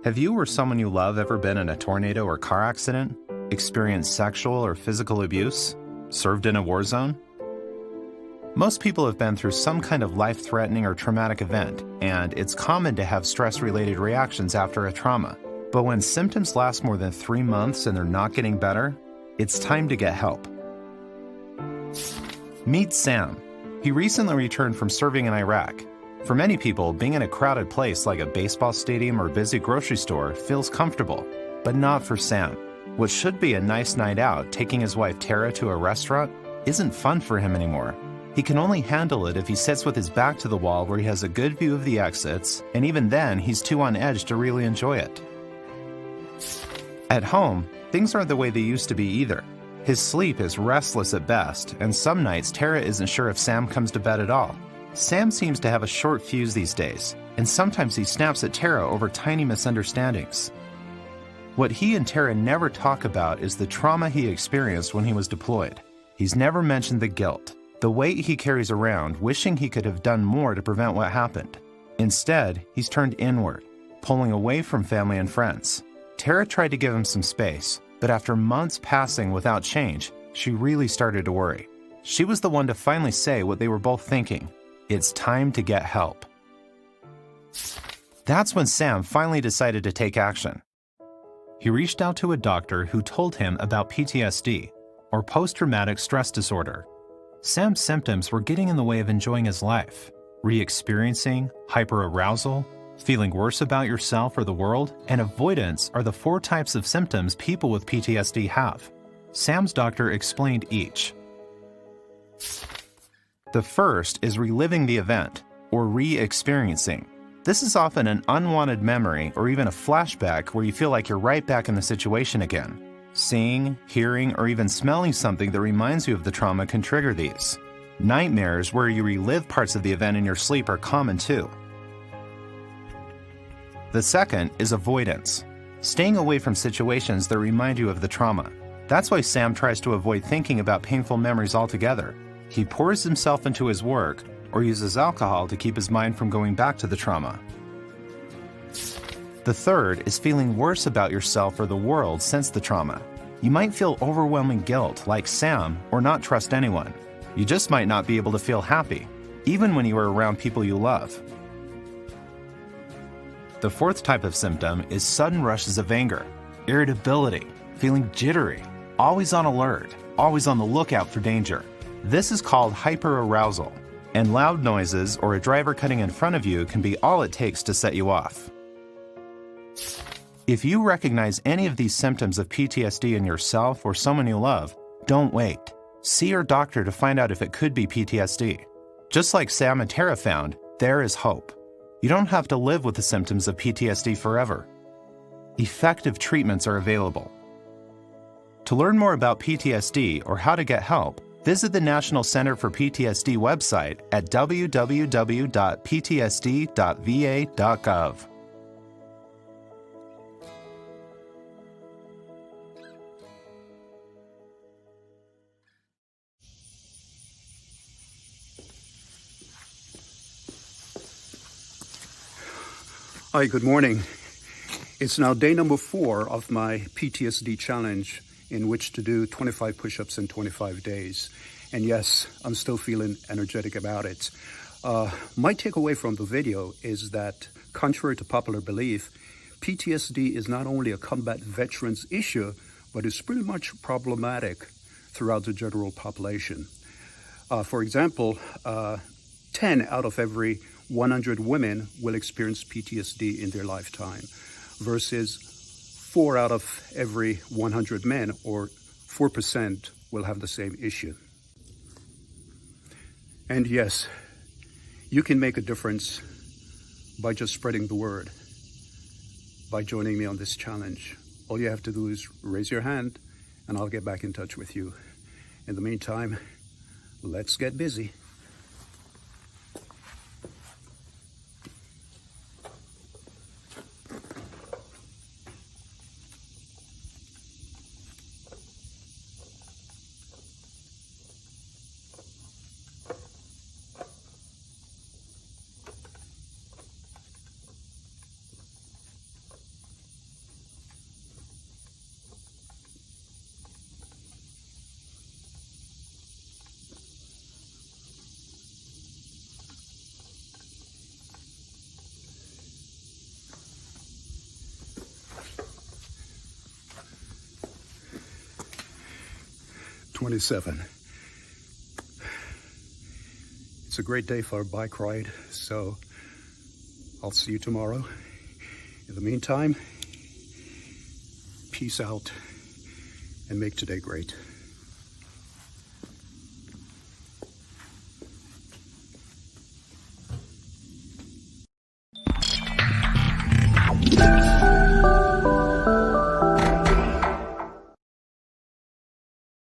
Have you or someone you love ever been in a tornado or car accident, experienced sexual or physical abuse, served in a war zone? Most people have been through some kind of life-threatening or traumatic event, and it's common to have stress-related reactions after a trauma. But when symptoms last more than 3 months and they're not getting better, it's time to get help. Meet Sam. He recently returned from serving in Iraq. For many people, being in a crowded place like a baseball stadium or busy grocery store feels comfortable, but not for Sam. What should be a nice night out, taking his wife Tara to a restaurant, isn't fun for him anymore. He can only handle it if he sits with his back to the wall where he has a good view of the exits, and even then, he's too on edge to really enjoy it. At home, things aren't the way they used to be either. His sleep is restless at best, and some nights Tara isn't sure if Sam comes to bed at all. Sam seems to have a short fuse these days, and sometimes he snaps at Tara over tiny misunderstandings. What he and Tara never talk about is the trauma he experienced when he was deployed. He's never mentioned the guilt, the weight he carries around, wishing he could have done more to prevent what happened. Instead, he's turned inward, pulling away from family and friends. Tara tried to give him some space, but after months passing without change, she really started to worry. She was the one to finally say what they were both thinking. It's time to get help. That's when Sam finally decided to take action. He reached out to a doctor who told him about PTSD, or post-traumatic stress disorder. Sam's symptoms were getting in the way of enjoying his life. Re-experiencing, hyperarousal, feeling worse about yourself or the world, and avoidance are the 4 types of symptoms people with PTSD have. Sam's doctor explained each. The first is reliving the event, or re-experiencing. This is often an unwanted memory or even a flashback where you feel like you're right back in the situation again. Seeing, hearing, or even smelling something that reminds you of the trauma can trigger these. Nightmares where you relive parts of the event in your sleep are common too. The second is avoidance. Staying away from situations that remind you of the trauma. That's why Sam tries to avoid thinking about painful memories altogether. He pours himself into his work or uses alcohol to keep his mind from going back to the trauma. The third is feeling worse about yourself or the world since the trauma. You might feel overwhelming guilt, like Sam, or not trust anyone. You just might not be able to feel happy, even when you are around people you love. The fourth type of symptom is sudden rushes of anger, irritability, feeling jittery, always on alert, always on the lookout for danger. This is called hyperarousal, and loud noises or a driver cutting in front of you can be all it takes to set you off. If you recognize any of these symptoms of PTSD in yourself or someone you love, don't wait. See your doctor to find out if it could be PTSD. Just like Sam and Tara found, there is hope. You don't have to live with the symptoms of PTSD forever. Effective treatments are available. To learn more about PTSD or how to get help, visit the National Center for PTSD website at www.ptsd.va.gov. Hi, good morning. It's now day number 4 of my PTSD challenge, in which to do 25 push-ups in 25 days. And yes, I'm still feeling energetic about it. My takeaway from the video is that, contrary to popular belief, PTSD is not only a combat veterans issue, but is pretty much problematic throughout the general population. For example, 10 out of every 100 women will experience PTSD in their lifetime, versus 4 out of every 100 men, or 4%, will have the same issue. And yes, you can make a difference by just spreading the word, by joining me on this challenge. All you have to do is raise your hand, and I'll get back in touch with you. In the meantime, let's get busy. 27. It's a great day for a bike ride, so I'll see you tomorrow. In the meantime, peace out and make today great.